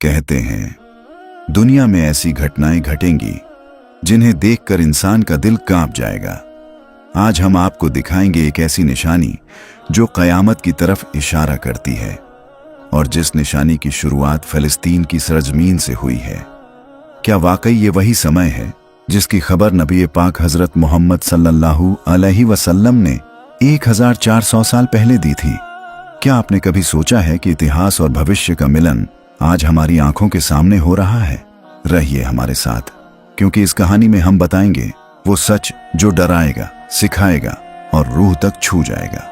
कहते हैं दुनिया में ऐसी घटनाएं घटेंगी जिन्हें देखकर इंसान का दिल कांप जाएगा। आज हम आपको दिखाएंगे एक ऐसी निशानी जो क़यामत की तरफ इशारा करती है और जिस निशानी की शुरुआत फ़लस्तीन की सरजमीन से हुई है। क्या वाकई ये वही समय है जिसकी खबर नबी पाक हज़रत मोहम्मद सल्लल्लाहु अलैहि वसल्लम ने 1400 साल पहले दी थी? क्या आपने कभी सोचा है कि इतिहास और भविष्य का मिलन आज हमारी आंखों के सामने हो रहा है? रहिए हमारे साथ, क्योंकि इस कहानी में हम बताएंगे वो सच जो डराएगा, सिखाएगा और रूह तक छू जाएगा।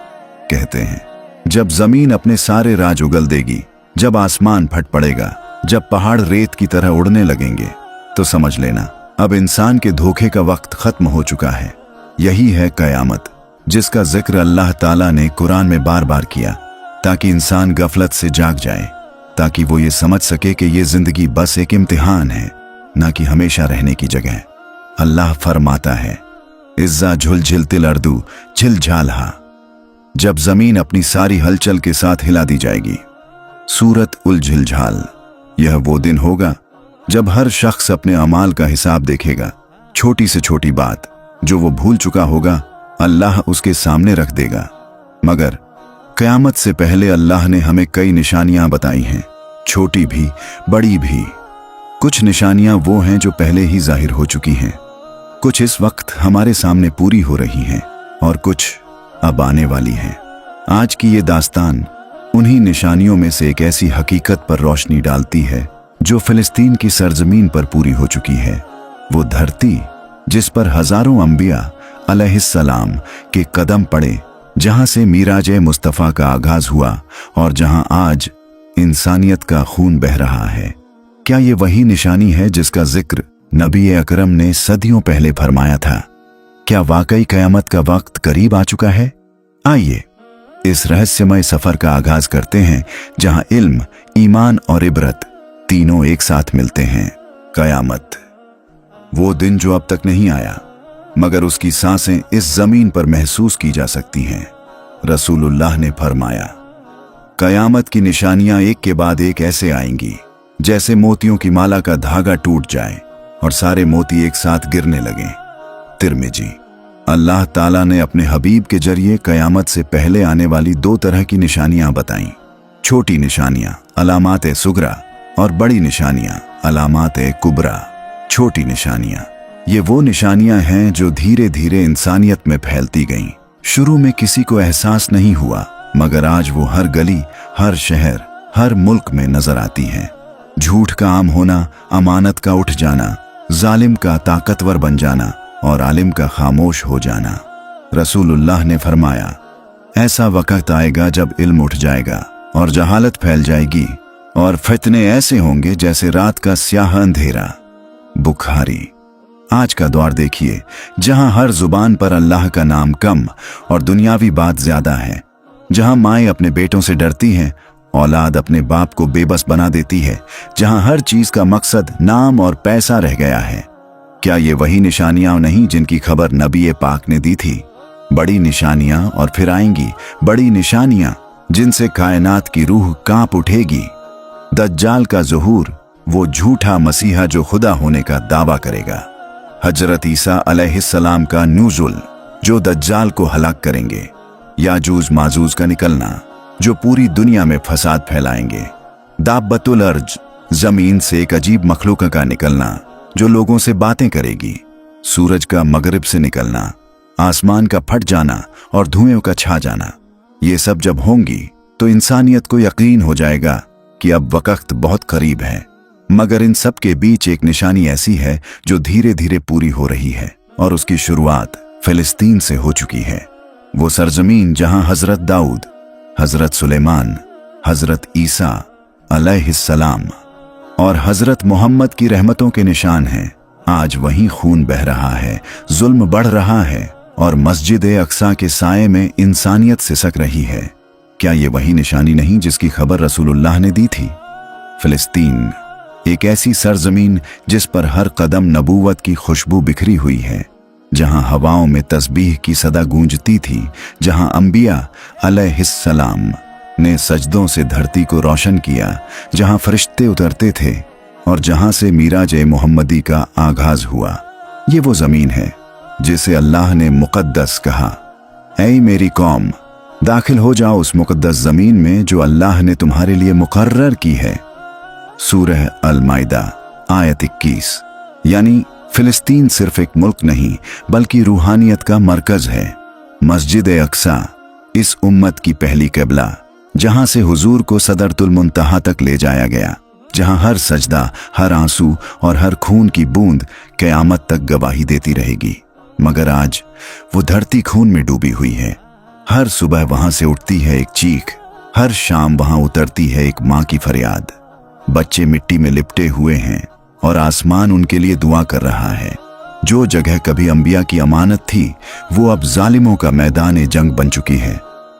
कहते हैं जब जमीन अपने सारे राज उगल देगी, जब आसमान फट पड़ेगा, जब पहाड़ रेत की तरह उड़ने लगेंगे, तो समझ लेना अब इंसान के धोखे का वक्त खत्म हो चुका है। यही है कयामत, जिसका जिक्र अल्लाह ताला ने कुरान में बार बार किया ताकि इंसान गफलत से जाग जाए, ताकि वो ये समझ सके कि ये जिंदगी बस एक इम्तिहान है, ना कि हमेशा रहने की जगह। अल्लाह फरमाता है इज़्ज़ा झुलझिल तिल अर्दू झिलझालहा, जब जमीन अपनी सारी हलचल के साथ हिला दी जाएगी। सूरत उल झिलझाल। यह वो दिन होगा जब हर शख्स अपने अमाल का हिसाब देखेगा। छोटी से छोटी बात जो वो भूल चुका होगा, अल्लाह उसके सामने रख देगा। मगर क़यामत से पहले अल्लाह ने हमें कई निशानियां बताई हैं, छोटी भी बड़ी भी। कुछ निशानियां वो हैं जो पहले ही जाहिर हो चुकी हैं, कुछ इस वक्त हमारे सामने पूरी हो रही हैं और कुछ अब आने वाली हैं। आज की ये दास्तान उन्हीं निशानियों में से एक ऐसी हकीकत पर रोशनी डालती है जो फ़लस्तीन की सरजमीन पर पूरी हो चुकी है। वो धरती जिस पर हजारों अंबिया अलैहिस्सलाम के कदम पड़े, जहां से मीराज मुस्तफ़ा का आगाज हुआ और जहां आज इंसानियत का खून बह रहा है। क्या ये वही निशानी है जिसका जिक्र नबी अकरम ने सदियों पहले फरमाया था? क्या वाकई क़यामत का वक्त करीब आ चुका है? आइए इस रहस्यमय सफर का आगाज करते हैं, जहां इल्म, ईमान और इबरत तीनों एक साथ मिलते हैं। क़यामत, वो दिन जो अब तक नहीं आया, मगर उसकी सांसें इस जमीन पर महसूस की जा सकती हैं। रसूलुल्लाह ने फरमाया क़यामत की निशानियां एक के बाद एक ऐसे आएंगी जैसे मोतियों की माला का धागा टूट जाए और सारे मोती एक साथ गिरने लगें। तिरमिजी। अल्लाह ताला ने अपने हबीब के जरिए क़यामत से पहले आने वाली दो तरह की निशानियां बताईं। छोटी निशानियां अलामात-ए सुगरा और बड़ी निशानियां अलामात-ए कुबरा। छोटी निशानियां ये वो निशानियां हैं जो धीरे धीरे इंसानियत में फैलती गईं। शुरू में किसी को एहसास नहीं हुआ, मगर आज वो हर गली, हर शहर, हर मुल्क में नजर आती हैं। झूठ का आम होना, अमानत का उठ जाना, जालिम का ताकतवर बन जाना और आलिम का खामोश हो जाना। रसूलुल्लाह ने फरमाया ऐसा वक्त आएगा जब इल्म उठ जाएगा और जहालत फैल जाएगी और फितने ऐसे होंगे जैसे रात का स्याह अंधेरा। बुखारी। आज का दौर देखिए, जहां हर जुबान पर अल्लाह का नाम कम और दुनियावी बात ज्यादा है, जहां माएँ अपने बेटों से डरती हैं, औलाद अपने बाप को बेबस बना देती है, जहां हर चीज का मकसद नाम और पैसा रह गया है। क्या ये वही निशानियां नहीं जिनकी खबर नबी पाक ने दी थी? बड़ी निशानियां और फिर आएंगी बड़ी निशानियां जिनसे कायनात की रूह कांप उठेगी। दज्जाल का ज़ुहूर, वो झूठा मसीहा जो खुदा होने का दावा करेगा। हजरत ईसा अलैहिस्सलाम का नुज़ुल, जो दज्जाल को हलाक करेंगे। याजूज माजूज का निकलना, जो पूरी दुनिया में फसाद फैलाएंगे। दाब्बतुल अर्ज, जमीन से एक अजीब मखलूक का निकलना जो लोगों से बातें करेगी। सूरज का मगरिब से निकलना, आसमान का फट जाना और धुएं का छा जाना। ये सब जब होंगी तो इंसानियत को यकीन हो जाएगा कि अब वक्त बहुत करीब है। मगर इन सब के बीच एक निशानी ऐसी है जो धीरे धीरे पूरी हो रही है और उसकी शुरुआत फ़लस्तीन से हो चुकी है। वो सरजमीन जहां हजरत दाऊद, हजरत सुलेमान, हजरत ईसा अलैहिस्सलाम और हजरत मोहम्मद की रहमतों के निशान हैं। आज वहीं खून बह रहा है, जुल्म बढ़ रहा है और मस्जिद-ए-अक्सा के साये में इंसानियत सिसक रही है। क्या ये वही निशानी नहीं जिसकी खबर रसूलुल्लाह ने दी थी? फ़लस्तीन, एक ऐसी सरजमीन जिस पर हर कदम नबूवत की खुशबू बिखरी हुई है, जहां हवाओं में तस्बीह की सदा गूंजती थी, जहां अंबिया अलैहिस्सलाम ने सजदों से धरती को रोशन किया, जहां फरिश्ते उतरते थे और जहां से मीराज मोहम्मदी का आगाज हुआ। ये वो जमीन है जिसे अल्लाह ने मुकद्दस कहा। ऐ मेरी कौम, दाखिल हो जाओ उस मुकद्दस जमीन में जो अल्लाह ने तुम्हारे लिए मुकर्रर की है। सूरह अल-माइदा आयत 21। यानी फिलिस्तीन सिर्फ एक मुल्क नहीं बल्कि रूहानियत का मरकज है। मस्जिद अक्सा इस उम्मत की पहली क़िबला, जहां से हुजूर को सदरतुल मुंतहा तक ले जाया गया, जहां हर सजदा, हर आंसू और हर खून की बूंद क़यामत तक गवाही देती रहेगी। मगर आज वो धरती खून में डूबी हुई है। हर सुबह वहां से उठती है एक चीख, हर शाम वहां उतरती है एक माँ की फरियाद। बच्चे मिट्टी में लिपटे हुए हैं और आसमान उनके लिए दुआ कर रहा है। जो जगह कभी अंबिया की अमानत थी वो अब जालिमों का मैदान जंग बन चुकी है।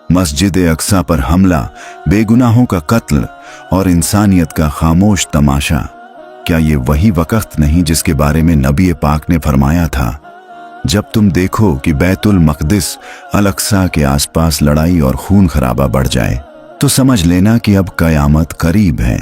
मस्जिद अक्सा पर हमला, बेगुनाहों का कत्ल और इंसानियत का खामोश तमाशा। क्या ये वही वक्त नहीं जिसके बारे में नबी पाक ने फरमाया था, जब तुम देखो कि बैतुल मक़दिस अल-अक्सा के आसपास लड़ाई और खून खराबा बढ़ जाए तो समझ लेना कि अब क़यामत करीब है।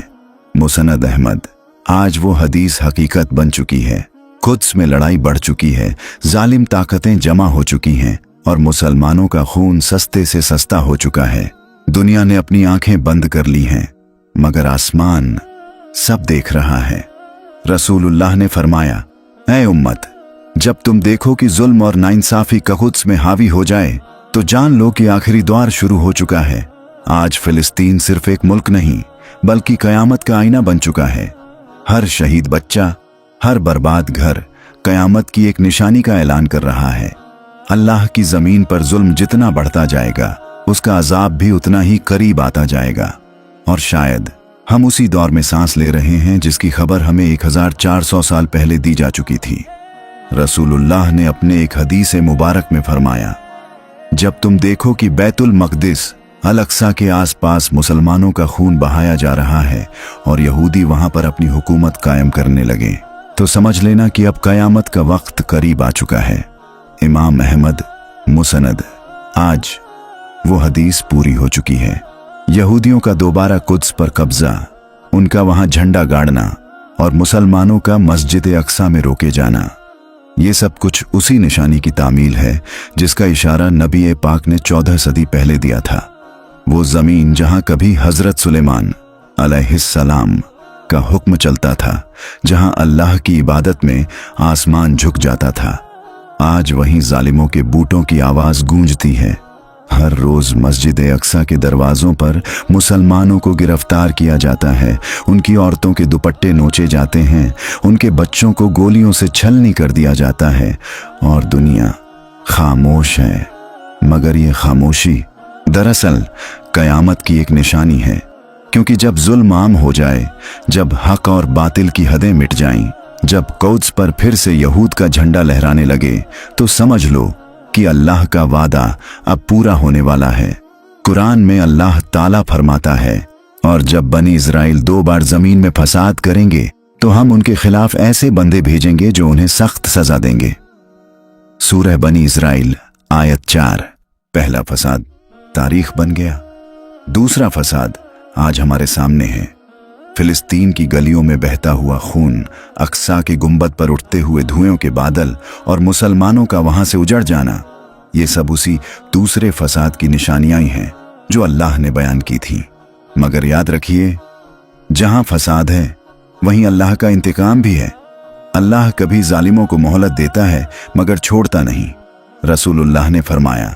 मुसनद अहमद। आज वो हदीस हकीकत बन चुकी है। कुद्स में लड़ाई बढ़ चुकी है, जालिम ताकतें जमा हो चुकी हैं और मुसलमानों का खून सस्ते से सस्ता हो चुका है। दुनिया ने अपनी आंखें बंद कर ली हैं, मगर आसमान सब देख रहा है। रसूलुल्लाह ने फरमाया, ऐ उम्मत, जब तुम देखो कि जुल्म और नाइंसाफी का कुद्स में हावी हो जाए तो जान लो कि आखिरी दौर शुरू हो चुका है। आज फिलिस्तीन सिर्फ एक मुल्क नहीं बल्कि क़यामत का आईना बन चुका है। हर शहीद बच्चा, हर बर्बाद घर क़यामत की एक निशानी का ऐलान कर रहा है। अल्लाह की ज़मीन पर जुल्म जितना बढ़ता जाएगा उसका अजाब भी उतना ही करीब आता जाएगा। और शायद हम उसी दौर में सांस ले रहे हैं जिसकी खबर हमें 1400 साल पहले दी जा चुकी थी। रसूलुल्लाह ने अपने एक हदीस मुबारक में फरमाया, जब तुम देखो कि बैतुल मक़दिस अल-अक्सा के आसपास मुसलमानों का खून बहाया जा रहा है और यहूदी वहां पर अपनी हुकूमत कायम करने लगे तो समझ लेना कि अब क़यामत का वक्त करीब आ चुका है। इमाम अहमद मुसनद। आज वो हदीस पूरी हो चुकी है। यहूदियों का दोबारा कुद्स पर कब्जा, उनका वहां झंडा गाड़ना और मुसलमानों का मस्जिद अक्सा में रोके जाना, ये सब कुछ उसी निशानी की तामील है जिसका इशारा नबी पाक ने 14 सदी पहले दिया था। वो जमीन जहां कभी हजरत सुलेमान अलैहिस्सलाम का हुक्म चलता था, जहां अल्लाह की इबादत में आसमान झुक जाता था, आज वहीं जालिमों के बूटों की आवाज गूंजती है। हर रोज मस्जिद अक्सा के दरवाजों पर मुसलमानों को गिरफ्तार किया जाता है, उनकी औरतों के दुपट्टे नोचे जाते हैं, उनके बच्चों को गोलियों से छलनी कर दिया जाता है और दुनिया खामोश है। मगर ये खामोशी दरअसल क़यामत की एक निशानी है, क्योंकि जब जुल्म आम हो जाए, जब हक और बातिल की हदें मिट जाएं, जब कुद्स पर फिर से यहूद का झंडा लहराने लगे तो समझ लो कि अल्लाह का वादा अब पूरा होने वाला है। कुरान में अल्लाह ताला फरमाता है, और जब बनी इज़राइल 2 बार जमीन में फसाद करेंगे तो हम उनके खिलाफ ऐसे बंदे भेजेंगे जो उन्हें सख्त सजा देंगे। सूरह बनी इज़राइल आयत 4। पहला फसाद तारीख बन गया। दूसरा फसाद आज हमारे सामने है। फिलिस्तीन की गलियों में बहता हुआ खून, अक्सा के गुंबद पर उठते हुए धुएं के बादल और मुसलमानों का वहां से उजड़ जाना, ये सब उसी दूसरे फसाद की निशानियां हैं जो अल्लाह ने बयान की थी। मगर याद रखिए, जहां फसाद है वहीं अल्लाह का इंतकाम भी है। अल्लाह कभी जालिमों को मोहलत देता है मगर छोड़ता नहीं। रसूलुल्लाह ने फरमाया,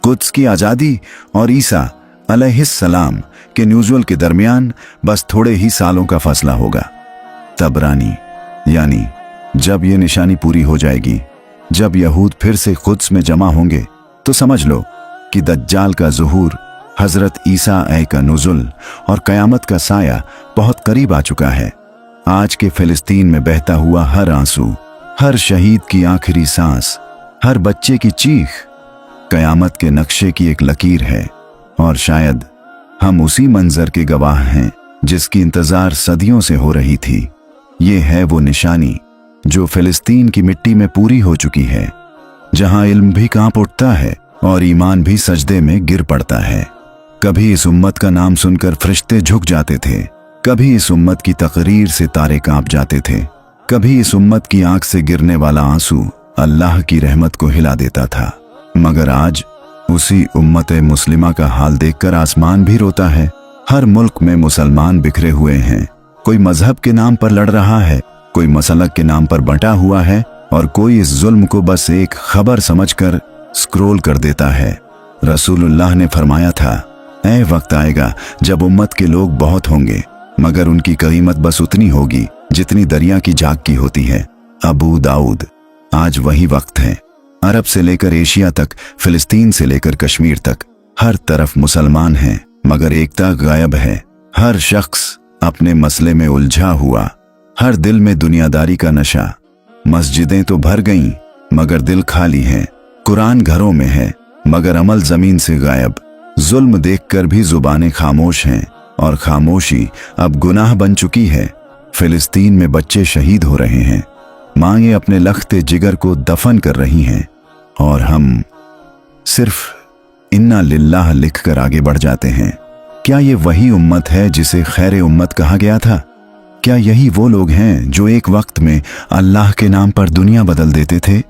कुद्स की आज़ादी और ईसा अलैहिस्सलाम के न्यूज़ुअल के दरमियान बस थोड़े ही सालों का फसला होगा। तबरानी। यानी जब ये निशानी पूरी हो जाएगी, जब यहूद फिर से कुद्स में जमा होंगे, तो समझ लो कि दज्जाल का ज़ुहूर, हज़रत ईसा का नुज़ुल और क़यामत का साया बहुत करीब आ चुका है। आज के फिलिस्तीन में बहता हुआ हर आंसू, हर शहीद की आखिरी सांस, हर बच्चे की चीख क़यामत के नक्शे की एक लकीर है। और शायद हम उसी मंजर के गवाह हैं जिसकी इंतजार सदियों से हो रही थी। ये है वो निशानी जो फिलिस्तीन की मिट्टी में पूरी हो चुकी है, जहां इल्म भी कांप उठता है और ईमान भी सजदे में गिर पड़ता है। कभी इस उम्मत का नाम सुनकर फरिश्ते झुक जाते थे, कभी इस उम्मत की तकरीर से तारे कांप जाते थे, कभी इस उम्मत की आंख से गिरने वाला आंसू अल्लाह की रहमत को हिला देता था। मगर आज उसी उम्मत मुस्लिमा का हाल देखकर आसमान भी रोता है। हर मुल्क में मुसलमान बिखरे हुए हैं। कोई मजहब के नाम पर लड़ रहा है, कोई मसलक के नाम पर बंटा हुआ है और कोई इस जुल्म को बस एक खबर समझकर स्क्रोल कर देता है। रसूलुल्लाह ने फरमाया था, ऐ वक्त आएगा जब उम्मत के लोग बहुत होंगे मगर उनकी कीमत बस उतनी होगी जितनी दरिया की झाग की होती है। अबू दाऊद। आज वही वक्त है। अरब से लेकर एशिया तक, फिलिस्तीन से लेकर कश्मीर तक, हर तरफ मुसलमान हैं मगर एकता गायब है। हर शख्स अपने मसले में उलझा हुआ, हर दिल में दुनियादारी का नशा। मस्जिदें तो भर गईं मगर दिल खाली है। कुरान घरों में है मगर अमल जमीन से गायब। जुल्म देखकर भी जुबानें खामोश हैं और खामोशी अब गुनाह बन चुकी है। फिलिस्तीन में बच्चे शहीद हो रहे हैं, मांगे अपने लखते जिगर को दफन कर रही हैं और हम सिर्फ इन्ना लिल्लाह लिखकर आगे बढ़ जाते हैं। क्या ये वही उम्मत है जिसे खैर उम्मत कहा गया था? क्या यही वो लोग हैं जो एक वक्त में अल्लाह के नाम पर दुनिया बदल देते थे?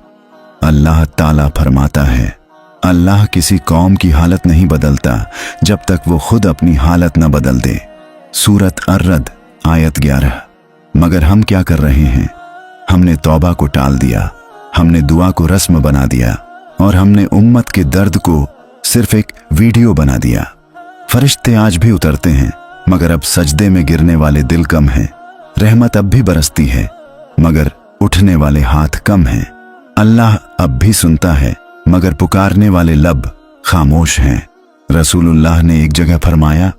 अल्लाह ताला फरमाता है, अल्लाह किसी कौम की हालत नहीं बदलता जब तक वो खुद अपनी हालत न बदल दे। सूरत अर्रद आयत 11। मगर हम क्या कर रहे हैं? हमने तौबा को टाल दिया, हमने दुआ को रस्म बना दिया और हमने उम्मत के दर्द को सिर्फ एक वीडियो बना दिया। फरिश्ते आज भी उतरते हैं मगर अब सजदे में गिरने वाले दिल कम हैं। रहमत अब भी बरसती है मगर उठने वाले हाथ कम हैं। अल्लाह अब भी सुनता है मगर पुकारने वाले लब खामोश हैं। रसूलुल्लाह ने एक जगह फरमाया,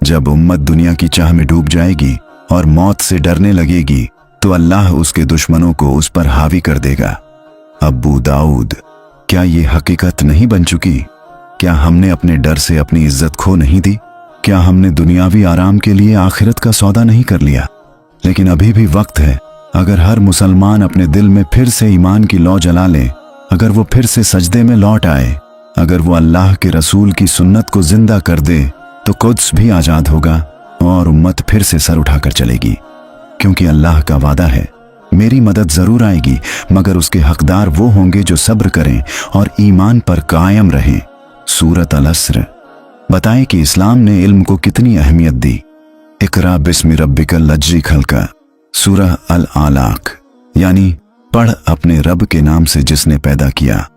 जब उम्मत दुनिया की चाह में डूब जाएगी और मौत से डरने लगेगी तो अल्लाह उसके दुश्मनों को उस पर हावी कर देगा। अबू दाऊद। क्या ये हकीकत नहीं बन चुकी? क्या हमने अपने डर से अपनी इज्जत खो नहीं दी? क्या हमने दुनियावी आराम के लिए आखिरत का सौदा नहीं कर लिया? लेकिन अभी भी वक्त है। अगर हर मुसलमान अपने दिल में फिर से ईमान की लौ जला ले, अगर वो फिर से सजदे में लौट आए, अगर वो अल्लाह के रसूल की सुन्नत को जिंदा कर दे तो कुद्स भी आजाद होगा और उम्मत फिर से सर उठाकर चलेगी। क्योंकि अल्लाह का वादा है, मेरी मदद जरूर आएगी मगर उसके हकदार वो होंगे जो सब्र करें और ईमान पर कायम रहें। सूरत अल-अस्र। बताएं कि इस्लाम ने इल्म को कितनी अहमियत दी। इकरा बिस्मि रब्बिकल लज्जी खलका। सूरह अल-आलाक, यानी पढ़ अपने रब के नाम से जिसने पैदा किया।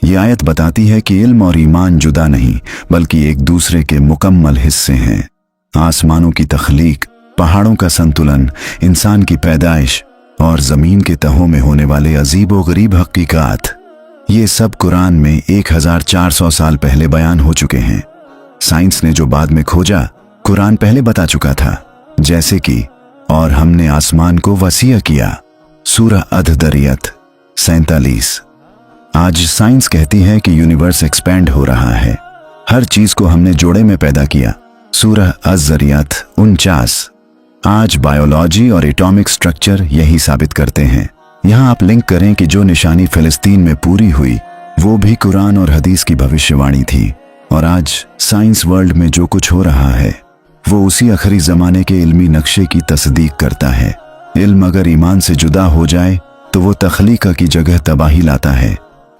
ये आयत बताती है कि इल्म और ईमान जुदा नहीं बल्कि एक दूसरे के मुकम्मल हिस्से हैं। आसमानों की तख्लीक, पहाड़ों का संतुलन, इंसान की पैदाइश और जमीन के तहों में होने वाले अजीब व गरीब हकीकात, ये सब कुरान में 1400 साल पहले बयान हो चुके हैं। साइंस ने जो बाद में खोजा, कुरान पहले बता चुका था। जैसे कि और हमने आसमान को वसीअ किया। सूरह अद-दरियत 47। आज साइंस कहती है कि यूनिवर्स एक्सपैंड हो रहा है। हर चीज को हमने जोड़े में पैदा किया। सूरह अज़-ज़रियात 49। आज बायोलॉजी और एटॉमिक स्ट्रक्चर यही साबित करते हैं। यहाँ आप लिंक करें कि जो निशानी फिलिस्तीन में पूरी हुई वो भी कुरान और हदीस की भविष्यवाणी थी। और आज साइंस वर्ल्ड में जो कुछ हो रहा है वो उसी आखिरी जमाने के इल्मी नक्शे की तस्दीक करता है। इल्म अगर ईमान से जुदा हो जाए तो वो तख्लीक की जगह तबाही लाता है।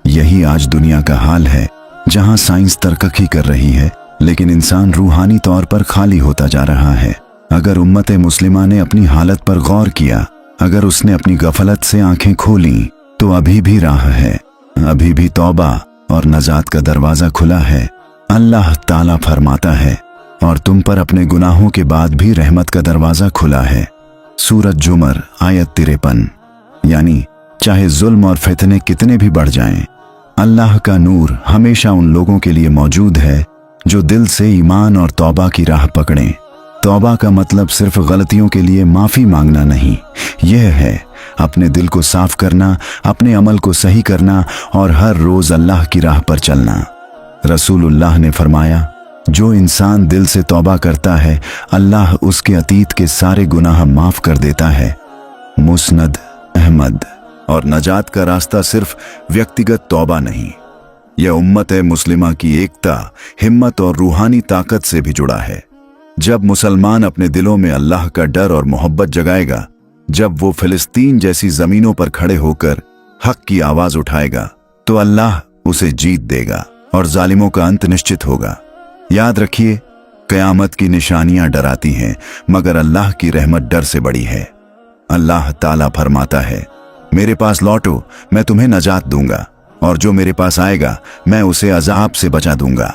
यही आज दुनिया का हाल है, जहां साइंस तरक्की कर रही है लेकिन इंसान रूहानी तौर पर खाली होता जा रहा है। अगर उम्मत मुस्लिमा ने अपनी हालत पर गौर किया, अगर उसने अपनी गफलत से आंखें खोली तो अभी भी राह है, अभी भी तौबा और नजात का दरवाजा खुला है। अल्लाह ताला फरमाता है, और तुम पर अपने गुनाहों के बाद भी रहमत का दरवाजा खुला है। सूरत जुमर आयत 53। यानी चाहे जुल्म और फितने कितने भी बढ़ जाएं, अल्लाह का नूर हमेशा उन लोगों के लिए मौजूद है जो दिल से ईमान और तौबा की राह पकड़ें। तौबा का मतलब सिर्फ गलतियों के लिए माफी मांगना नहीं, यह है अपने दिल को साफ करना, अपने अमल को सही करना और हर रोज अल्लाह की राह पर चलना। रसूलुल्लाह ने फरमाया, जो इंसान दिल से तौबा करता है अल्लाह उसके अतीत के सारे गुनाह माफ कर देता है। मुस्नद अहमद। और नजात का रास्ता सिर्फ व्यक्तिगत तौबा नहीं, यह उम्मत मुस्लिमा की एकता, हिम्मत और रूहानी ताकत से भी जुड़ा है। जब मुसलमान अपने दिलों में अल्लाह का डर और मोहब्बत जगाएगा, जब वो फिलिस्तीन जैसी जमीनों पर खड़े होकर हक की आवाज उठाएगा, तो अल्लाह उसे जीत देगा और जालिमों का अंत निश्चित होगा। याद रखिए, क़यामत की निशानियां डराती हैं, मगर अल्लाह की रहमत डर से बड़ी है। अल्लाह ताला फरमाता है, मेरे पास लौटो, मैं तुम्हें नजात दूंगा, और जो मेरे पास आएगा मैं उसे अजाब से बचा दूंगा।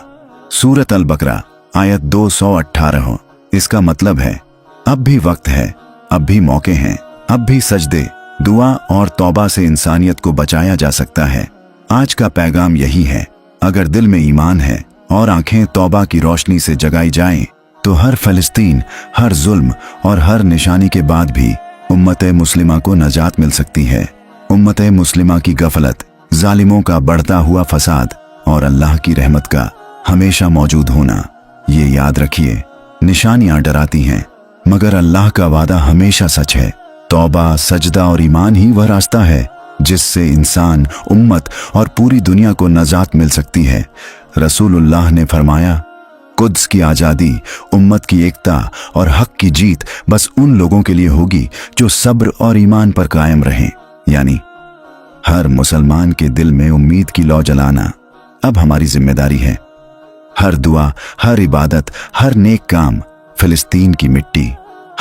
सूरत अल बकरा आयत 218। इसका मतलब है, अब भी वक्त है, अब भी मौके हैं, अब भी सजदे, दुआ और तौबा से इंसानियत को बचाया जा सकता है। आज का पैगाम यही है, अगर दिल में ईमान है और आंखें तौबा की रोशनी से जगाई जाएं, तो हर फिलिस्तीन, हर जुल्म और हर निशानी के बाद भी उम्मत मुस्लिमा को नजात मिल सकती है। उम्मत मुस्लिमा की गफलत, जालिमों का बढ़ता हुआ फसाद और अल्लाह की रहमत का हमेशा मौजूद होना, ये याद रखिए। निशानियां डराती हैं, मगर अल्लाह का वादा हमेशा सच है। तौबा, सजदा और ईमान ही वह रास्ता है जिससे इंसान, उम्मत और पूरी दुनिया को नजात मिल सकती है। रसूलुल्लाह ने फरमाया, कुद्स की आज़ादी, उम्मत की एकता और हक की जीत बस उन लोगों के लिए होगी जो सब्र और ईमान पर कायम रहें। यानी हर मुसलमान के दिल में उम्मीद की लौ जलाना अब हमारी जिम्मेदारी है। हर दुआ, हर इबादत, हर नेक काम फिलिस्तीन की मिट्टी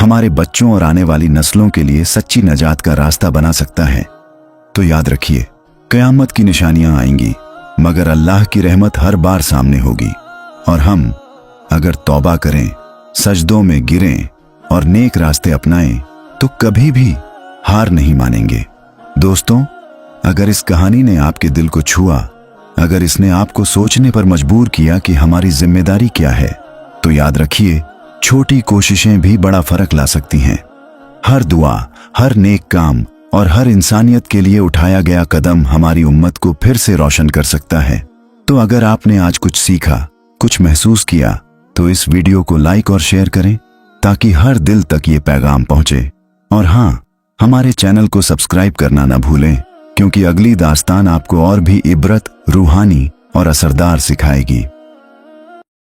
हमारे बच्चों और आने वाली नस्लों के लिए सच्ची नजात का रास्ता बना सकता है। तो याद रखिए, क़यामत की निशानियां आएंगी, मगर अल्लाह की रहमत हर बार सामने होगी, और हम अगर तौबा करें, सजदों में गिरें और नेक रास्ते अपनाएं, तो कभी भी हार नहीं मानेंगे। दोस्तों, अगर इस कहानी ने आपके दिल को छुआ, अगर इसने आपको सोचने पर मजबूर किया कि हमारी जिम्मेदारी क्या है, तो याद रखिए, छोटी कोशिशें भी बड़ा फर्क ला सकती हैं। हर दुआ, हर नेक काम और हर इंसानियत के लिए उठाया गया कदम हमारी उम्मत को फिर से रोशन कर सकता है। तो अगर आपने आज कुछ सीखा, कुछ महसूस किया, तो इस वीडियो को लाइक और शेयर करें ताकि हर दिल तक ये पैगाम पहुंचे। और हाँ, हमारे चैनल को सब्सक्राइब करना ना भूलें, क्योंकि अगली दास्तान आपको और भी इबरत, रूहानी और असरदार सिखाएगी।